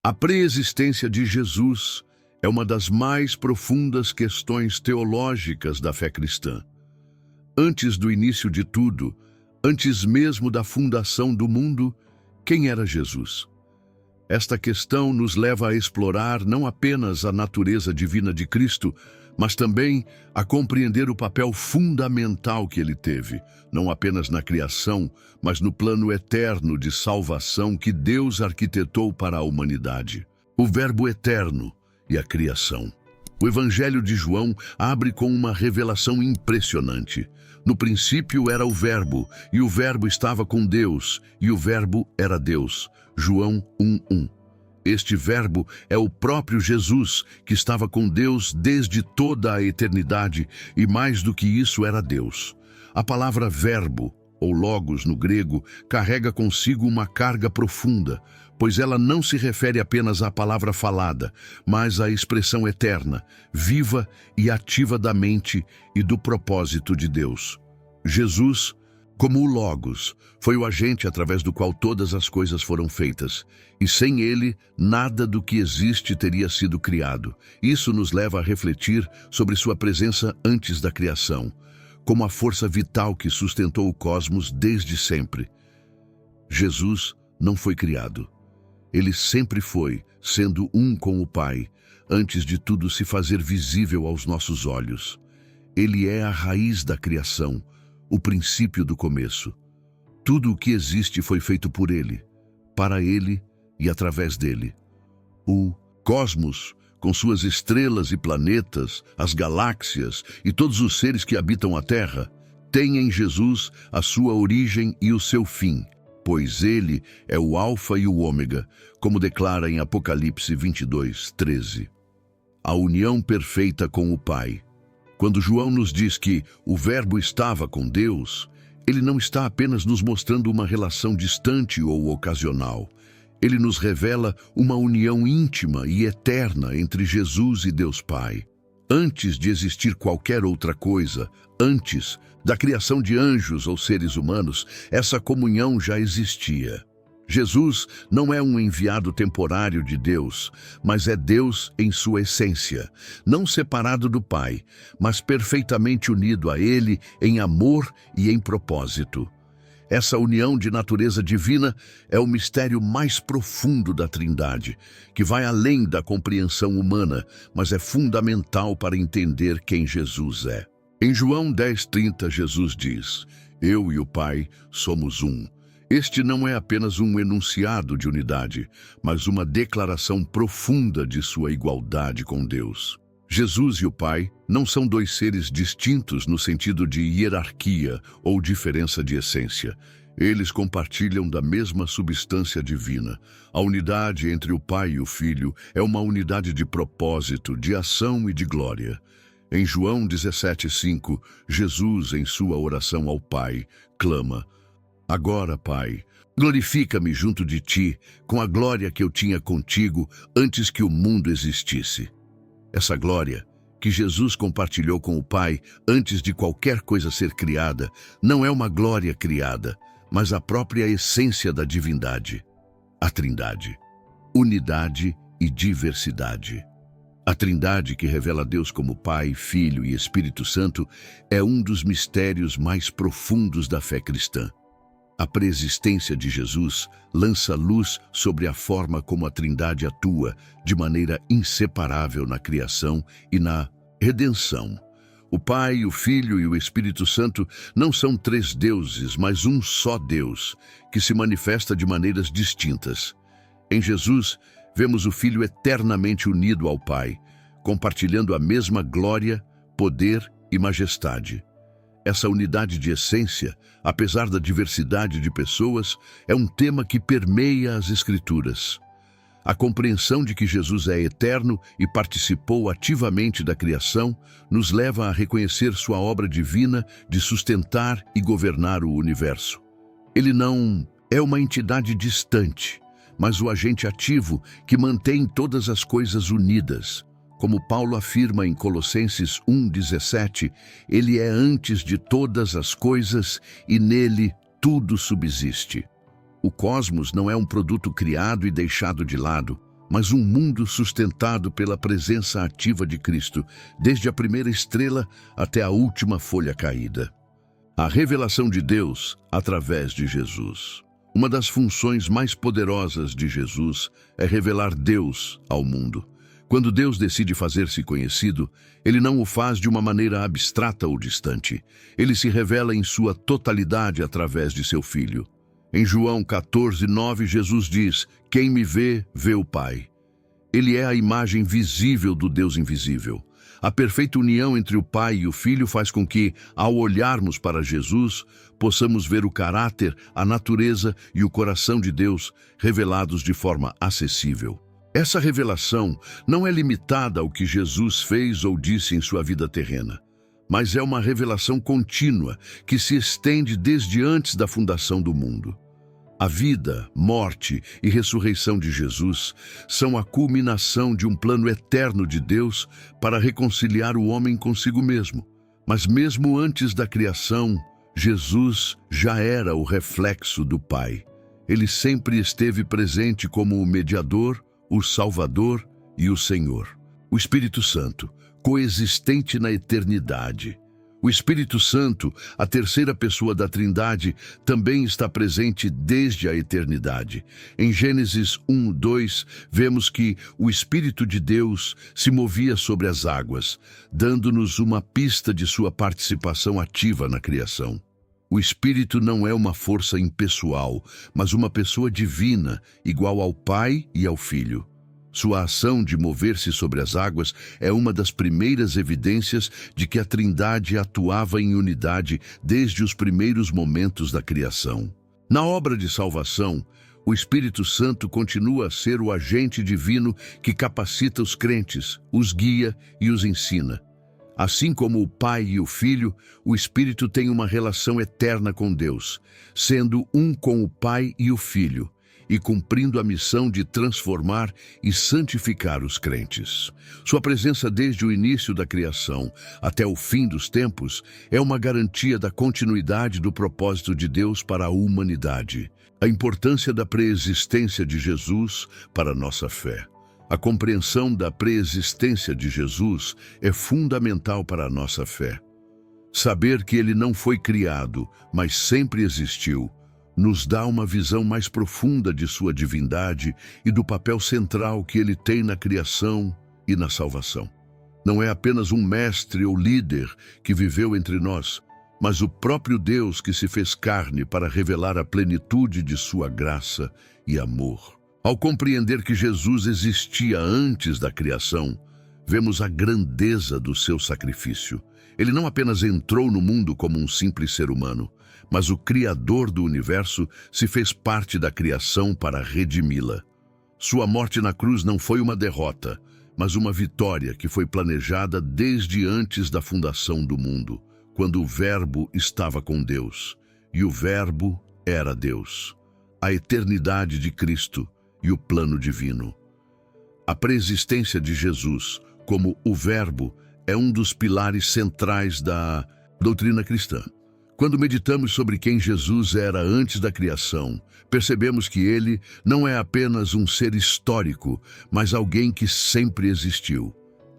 A preexistência de Jesus é uma das mais profundas questões teológicas da fé cristã. Antes do início de tudo, antes mesmo da fundação do mundo, quem era Jesus? Esta questão nos leva a explorar não apenas a natureza divina de Cristo, mas também a compreender o papel fundamental que ele teve, não apenas na criação, mas no plano eterno de salvação que Deus arquitetou para a humanidade. O Verbo eterno e a criação. O Evangelho de João abre com uma revelação impressionante. No princípio era o Verbo, e o Verbo estava com Deus, e o Verbo era Deus. João 1:1. Este Verbo é o próprio Jesus, que estava com Deus desde toda a eternidade, e mais do que isso era Deus. A palavra verbo, ou logos no grego, carrega consigo uma carga profunda, pois ela não se refere apenas à palavra falada, mas à expressão eterna, viva e ativa da mente e do propósito de Deus. Jesus, como o Logos, foi o agente através do qual todas as coisas foram feitas, e sem ele, nada do que existe teria sido criado. Isso nos leva a refletir sobre sua presença antes da criação, como a força vital que sustentou o cosmos desde sempre. Jesus não foi criado. Ele sempre foi, sendo um com o Pai, antes de tudo se fazer visível aos nossos olhos. Ele é a raiz da criação, o princípio do começo. Tudo o que existe foi feito por ele, para ele e através dele. O cosmos, com suas estrelas e planetas, as galáxias e todos os seres que habitam a Terra, tem em Jesus a sua origem e o seu fim, pois ele é o Alfa e o Ômega, como declara em Apocalipse 22:13. A união perfeita com o Pai. Quando João nos diz que o Verbo estava com Deus, ele não está apenas nos mostrando uma relação distante ou ocasional. Ele nos revela uma união íntima e eterna entre Jesus e Deus Pai. Antes de existir qualquer outra coisa, antes da criação de anjos ou seres humanos, essa comunhão já existia. Jesus não é um enviado temporário de Deus, mas é Deus em sua essência, não separado do Pai, mas perfeitamente unido a Ele em amor e em propósito. Essa união de natureza divina é o mistério mais profundo da Trindade, que vai além da compreensão humana, mas é fundamental para entender quem Jesus é. Em João 10:30, Jesus diz: "Eu e o Pai somos um." Este não é apenas um enunciado de unidade, mas uma declaração profunda de sua igualdade com Deus. Jesus e o Pai não são dois seres distintos no sentido de hierarquia ou diferença de essência. Eles compartilham da mesma substância divina. A unidade entre o Pai e o Filho é uma unidade de propósito, de ação e de glória. Em João 17:5, Jesus, em sua oração ao Pai, clama: "Agora, Pai, glorifica-me junto de ti com a glória que eu tinha contigo antes que o mundo existisse." Essa glória, que Jesus compartilhou com o Pai antes de qualquer coisa ser criada, não é uma glória criada, mas a própria essência da divindade. A Trindade. Unidade e diversidade. A Trindade, que revela Deus como Pai, Filho e Espírito Santo, é um dos mistérios mais profundos da fé cristã. A preexistência de Jesus lança luz sobre a forma como a Trindade atua de maneira inseparável na criação e na redenção. O Pai, o Filho e o Espírito Santo não são três deuses, mas um só Deus, que se manifesta de maneiras distintas. Em Jesus, vemos o Filho eternamente unido ao Pai, compartilhando a mesma glória, poder e majestade. Essa unidade de essência, apesar da diversidade de pessoas, é um tema que permeia as Escrituras. A compreensão de que Jesus é eterno e participou ativamente da criação nos leva a reconhecer sua obra divina de sustentar e governar o universo. Ele não é uma entidade distante, mas o agente ativo que mantém todas as coisas unidas. Como Paulo afirma em Colossenses 1:17, ele é antes de todas as coisas e nele tudo subsiste. O cosmos não é um produto criado e deixado de lado, mas um mundo sustentado pela presença ativa de Cristo, desde a primeira estrela até a última folha caída. A revelação de Deus através de Jesus. Uma das funções mais poderosas de Jesus é revelar Deus ao mundo. Quando Deus decide fazer-se conhecido, Ele não o faz de uma maneira abstrata ou distante. Ele se revela em sua totalidade através de seu Filho. Em João 14:9, Jesus diz: "Quem me vê, vê o Pai." Ele é a imagem visível do Deus invisível. A perfeita união entre o Pai e o Filho faz com que, ao olharmos para Jesus, possamos ver o caráter, a natureza e o coração de Deus revelados de forma acessível. Essa revelação não é limitada ao que Jesus fez ou disse em sua vida terrena, mas é uma revelação contínua que se estende desde antes da fundação do mundo. A vida, morte e ressurreição de Jesus são a culminação de um plano eterno de Deus para reconciliar o homem consigo mesmo. Mas mesmo antes da criação, Jesus já era o reflexo do Pai. Ele sempre esteve presente como o mediador, o Salvador e o Senhor. O Espírito Santo, coexistente na eternidade. O Espírito Santo, a terceira pessoa da Trindade, também está presente desde a eternidade. Em Gênesis 1:2, vemos que o Espírito de Deus se movia sobre as águas, dando-nos uma pista de sua participação ativa na criação. O Espírito não é uma força impessoal, mas uma pessoa divina, igual ao Pai e ao Filho. Sua ação de mover-se sobre as águas é uma das primeiras evidências de que a Trindade atuava em unidade desde os primeiros momentos da criação. Na obra de salvação, o Espírito Santo continua a ser o agente divino que capacita os crentes, os guia e os ensina. Assim como o Pai e o Filho, o Espírito tem uma relação eterna com Deus, sendo um com o Pai e o Filho, e cumprindo a missão de transformar e santificar os crentes. Sua presença desde o início da criação até o fim dos tempos é uma garantia da continuidade do propósito de Deus para a humanidade. A importância da preexistência de Jesus para a nossa fé. A compreensão da preexistência de Jesus é fundamental para a nossa fé. Saber que ele não foi criado, mas sempre existiu, nos dá uma visão mais profunda de sua divindade e do papel central que ele tem na criação e na salvação. Não é apenas um mestre ou líder que viveu entre nós, mas o próprio Deus que se fez carne para revelar a plenitude de sua graça e amor. Ao compreender que Jesus existia antes da criação, vemos a grandeza do seu sacrifício. Ele não apenas entrou no mundo como um simples ser humano, mas o Criador do universo se fez parte da criação para redimi-la. Sua morte na cruz não foi uma derrota, mas uma vitória que foi planejada desde antes da fundação do mundo, quando o Verbo estava com Deus, e o Verbo era Deus. A eternidade de Cristo e o plano divino. A preexistência de Jesus como o Verbo é um dos pilares centrais da doutrina cristã. Quando meditamos sobre quem Jesus era antes da criação, percebemos que ele não é apenas um ser histórico, mas alguém que sempre existiu.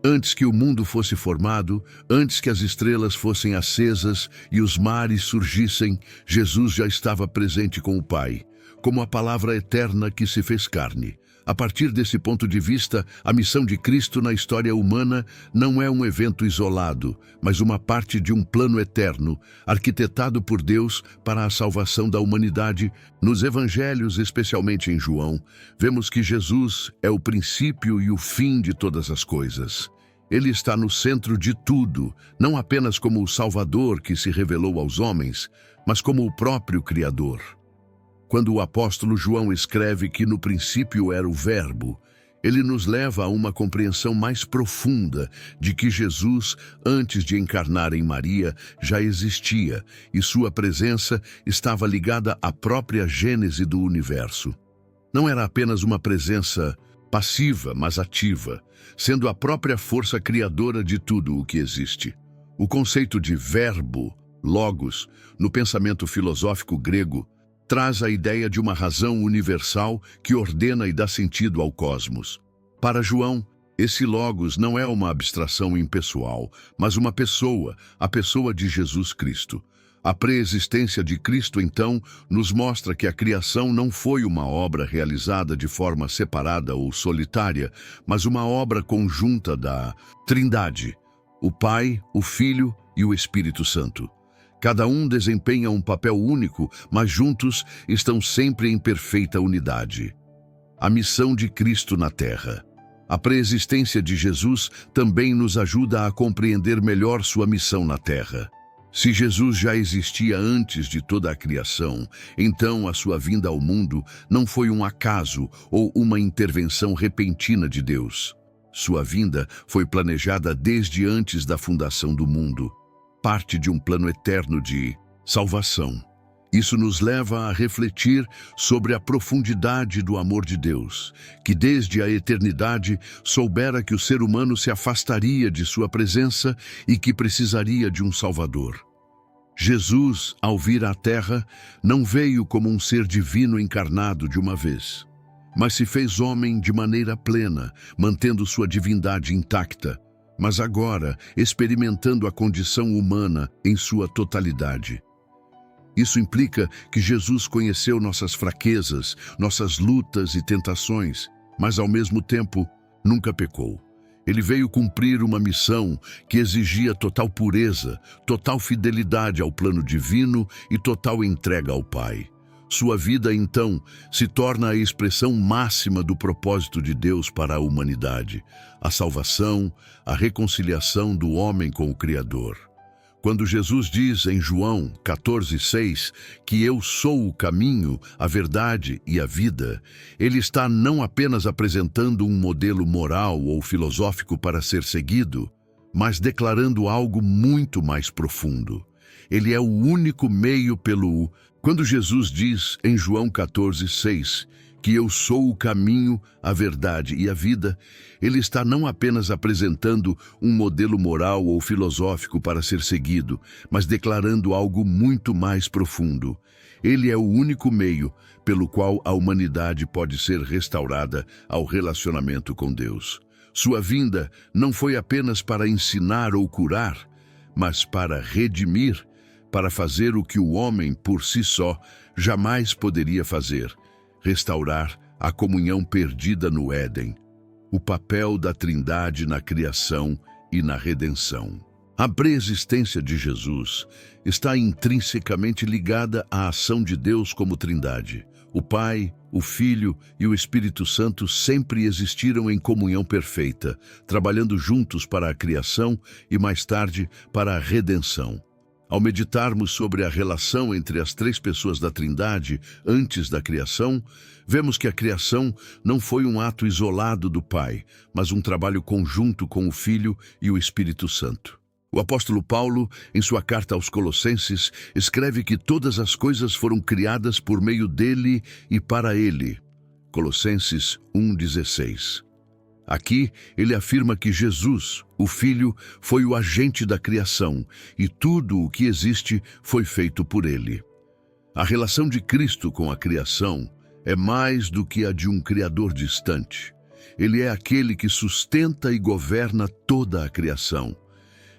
Antes que o mundo fosse formado, antes que as estrelas fossem acesas e os mares surgissem, Jesus já estava presente com o Pai, como a palavra eterna que se fez carne. A partir desse ponto de vista, a missão de Cristo na história humana não é um evento isolado, mas uma parte de um plano eterno, arquitetado por Deus para a salvação da humanidade. Nos evangelhos, especialmente em João, vemos que Jesus é o princípio e o fim de todas as coisas. Ele está no centro de tudo, não apenas como o Salvador que se revelou aos homens, mas como o próprio Criador. Quando o apóstolo João escreve que no princípio era o Verbo, ele nos leva a uma compreensão mais profunda de que Jesus, antes de encarnar em Maria, já existia e sua presença estava ligada à própria gênese do universo. Não era apenas uma presença passiva, mas ativa, sendo a própria força criadora de tudo o que existe. O conceito de verbo, logos, no pensamento filosófico grego, traz a ideia de uma razão universal que ordena e dá sentido ao cosmos. Para João, esse Logos não é uma abstração impessoal, mas uma pessoa, a pessoa de Jesus Cristo. A preexistência de Cristo, então, nos mostra que a criação não foi uma obra realizada de forma separada ou solitária, mas uma obra conjunta da Trindade, o Pai, o Filho e o Espírito Santo. Cada um desempenha um papel único, mas juntos estão sempre em perfeita unidade. A missão de Cristo na Terra. A preexistência de Jesus também nos ajuda a compreender melhor sua missão na Terra. Se Jesus já existia antes de toda a criação, então a sua vinda ao mundo não foi um acaso ou uma intervenção repentina de Deus. Sua vinda foi planejada desde antes da fundação do mundo, parte de um plano eterno de salvação. Isso nos leva a refletir sobre a profundidade do amor de Deus, que desde a eternidade soubera que o ser humano se afastaria de sua presença e que precisaria de um Salvador. Jesus, ao vir à Terra, não veio como um ser divino encarnado de uma vez, mas se fez homem de maneira plena, mantendo sua divindade intacta, mas agora experimentando a condição humana em sua totalidade. Isso implica que Jesus conheceu nossas fraquezas, nossas lutas e tentações, mas ao mesmo tempo nunca pecou. Ele veio cumprir uma missão que exigia total pureza, total fidelidade ao plano divino e total entrega ao Pai. Sua vida, então, se torna a expressão máxima do propósito de Deus para a humanidade, a salvação, a reconciliação do homem com o Criador. Quando Jesus diz em João 14:6 que eu sou o caminho, a verdade e a vida, ele está não apenas apresentando um modelo moral ou filosófico para ser seguido, mas declarando algo muito mais profundo. Ele é o único meio pelo... Quando Jesus diz em João 14:6 que eu sou o caminho, a verdade e a vida, ele está não apenas apresentando um modelo moral ou filosófico para ser seguido, mas declarando algo muito mais profundo. Ele é o único meio pelo qual a humanidade pode ser restaurada ao relacionamento com Deus. Sua vinda não foi apenas para ensinar ou curar, mas para redimir, para fazer o que o homem por si só jamais poderia fazer: restaurar a comunhão perdida no Éden, o papel da Trindade na criação e na redenção. A preexistência de Jesus está intrinsecamente ligada à ação de Deus como Trindade. O Pai, o Filho e o Espírito Santo sempre existiram em comunhão perfeita, trabalhando juntos para a criação e mais tarde para a redenção. Ao meditarmos sobre a relação entre as três pessoas da Trindade antes da criação, vemos que a criação não foi um ato isolado do Pai, mas um trabalho conjunto com o Filho e o Espírito Santo. O apóstolo Paulo, em sua carta aos Colossenses, escreve que todas as coisas foram criadas por meio dele e para ele. Colossenses 1:16. Aqui, ele afirma que Jesus, o Filho, foi o agente da criação e tudo o que existe foi feito por ele. A relação de Cristo com a criação é mais do que a de um Criador distante. Ele é aquele que sustenta e governa toda a criação.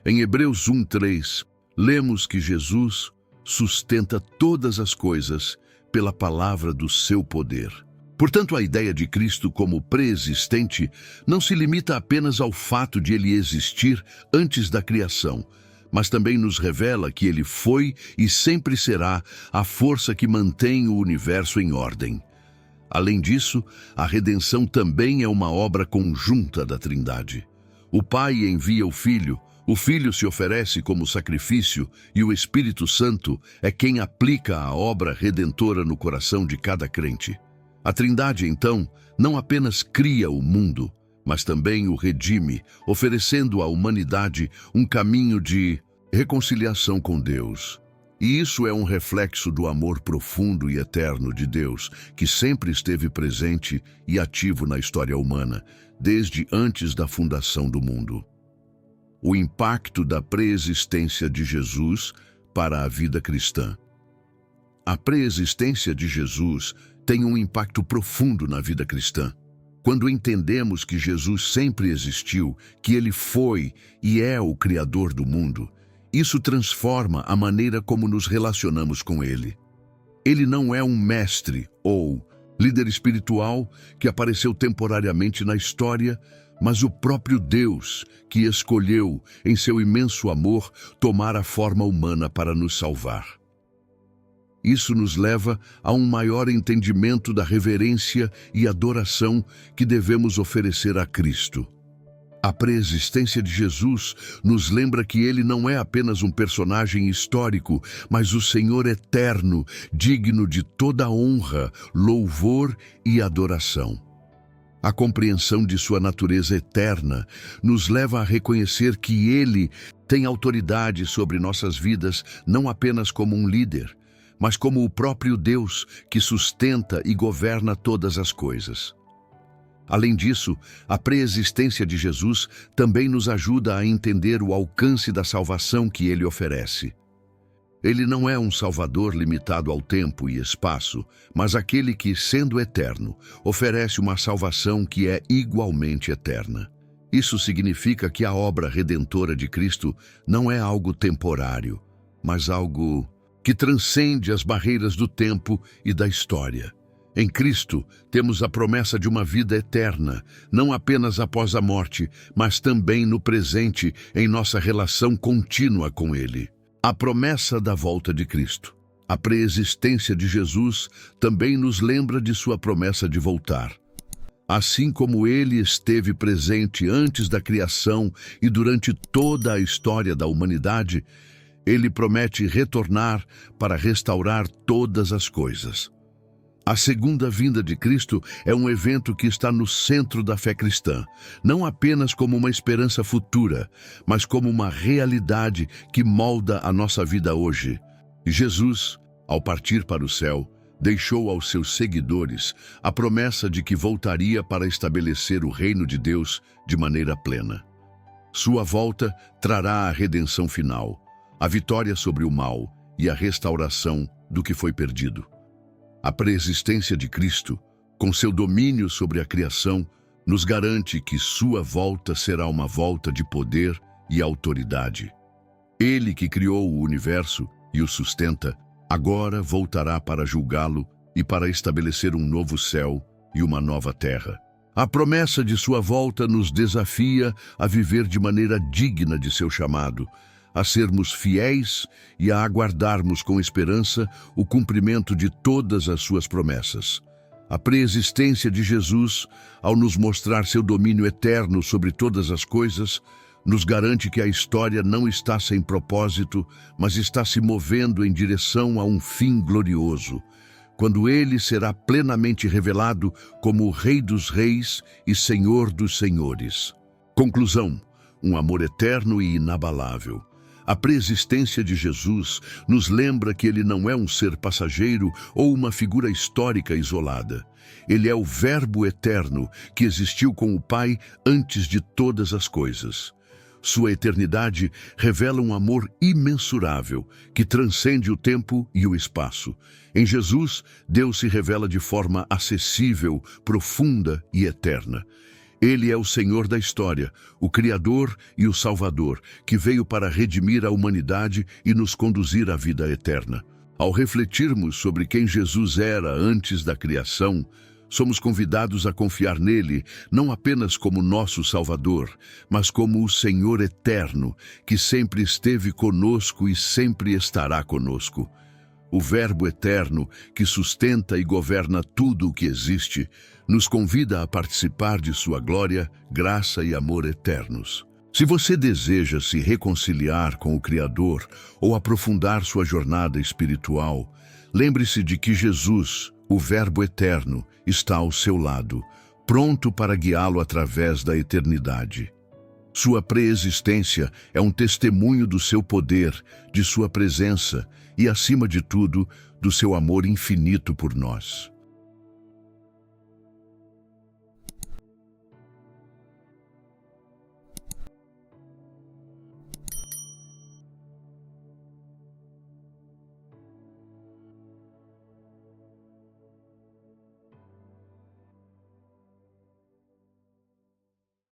Em Hebreus 1:3, lemos que Jesus sustenta todas as coisas pela palavra do seu poder. Portanto, a ideia de Cristo como pré-existente não se limita apenas ao fato de ele existir antes da criação, mas também nos revela que ele foi e sempre será a força que mantém o universo em ordem. Além disso, a redenção também é uma obra conjunta da Trindade. O Pai envia o Filho se oferece como sacrifício e o Espírito Santo é quem aplica a obra redentora no coração de cada crente. A Trindade, então, não apenas cria o mundo, mas também o redime, oferecendo à humanidade um caminho de reconciliação com Deus. E isso é um reflexo do amor profundo e eterno de Deus, que sempre esteve presente e ativo na história humana, desde antes da fundação do mundo. O impacto da preexistência de Jesus para a vida cristã. A preexistência de Jesus tem um impacto profundo na vida cristã. Quando entendemos que Jesus sempre existiu, que Ele foi e é o Criador do mundo, isso transforma a maneira como nos relacionamos com Ele. Ele não é um mestre ou líder espiritual que apareceu temporariamente na história, mas o próprio Deus que escolheu, em seu imenso amor, tomar a forma humana para nos salvar. Isso nos leva a um maior entendimento da reverência e adoração que devemos oferecer a Cristo. A preexistência de Jesus nos lembra que Ele não é apenas um personagem histórico, mas o Senhor eterno, digno de toda honra, louvor e adoração. A compreensão de sua natureza eterna nos leva a reconhecer que Ele tem autoridade sobre nossas vidas não apenas como um líder, mas como o próprio Deus que sustenta e governa todas as coisas. Além disso, a preexistência de Jesus também nos ajuda a entender o alcance da salvação que Ele oferece. Ele não é um Salvador limitado ao tempo e espaço, mas aquele que, sendo eterno, oferece uma salvação que é igualmente eterna. Isso significa que a obra redentora de Cristo não é algo temporário, mas algo que transcende as barreiras do tempo e da história. Em Cristo, temos a promessa de uma vida eterna, não apenas após a morte, mas também no presente, em nossa relação contínua com Ele. A promessa da volta de Cristo. A preexistência de Jesus também nos lembra de sua promessa de voltar. Assim como Ele esteve presente antes da criação e durante toda a história da humanidade, Ele promete retornar para restaurar todas as coisas. A segunda vinda de Cristo é um evento que está no centro da fé cristã, não apenas como uma esperança futura, mas como uma realidade que molda a nossa vida hoje. Jesus, ao partir para o céu, deixou aos seus seguidores a promessa de que voltaria para estabelecer o reino de Deus de maneira plena. Sua volta trará a redenção final, a vitória sobre o mal e a restauração do que foi perdido. A preexistência de Cristo, com seu domínio sobre a criação, nos garante que sua volta será uma volta de poder e autoridade. Ele que criou o universo e o sustenta, agora voltará para julgá-lo e para estabelecer um novo céu e uma nova terra. A promessa de sua volta nos desafia a viver de maneira digna de seu chamado, a sermos fiéis e a aguardarmos com esperança o cumprimento de todas as suas promessas. A preexistência de Jesus, ao nos mostrar seu domínio eterno sobre todas as coisas, nos garante que a história não está sem propósito, mas está se movendo em direção a um fim glorioso, quando Ele será plenamente revelado como o Rei dos Reis e Senhor dos Senhores. Conclusão: um amor eterno e inabalável. A preexistência de Jesus nos lembra que Ele não é um ser passageiro ou uma figura histórica isolada. Ele é o Verbo eterno que existiu com o Pai antes de todas as coisas. Sua eternidade revela um amor imensurável que transcende o tempo e o espaço. Em Jesus, Deus se revela de forma acessível, profunda e eterna. Ele é o Senhor da história, o Criador e o Salvador, que veio para redimir a humanidade e nos conduzir à vida eterna. Ao refletirmos sobre quem Jesus era antes da criação, somos convidados a confiar nele, não apenas como nosso Salvador, mas como o Senhor eterno, que sempre esteve conosco e sempre estará conosco. O Verbo eterno, que sustenta e governa tudo o que existe, nos convida a participar de sua glória, graça e amor eternos. Se você deseja se reconciliar com o Criador ou aprofundar sua jornada espiritual, lembre-se de que Jesus, o Verbo eterno, está ao seu lado, pronto para guiá-lo através da eternidade. Sua preexistência é um testemunho do seu poder, de sua presença e, acima de tudo, do seu amor infinito por nós.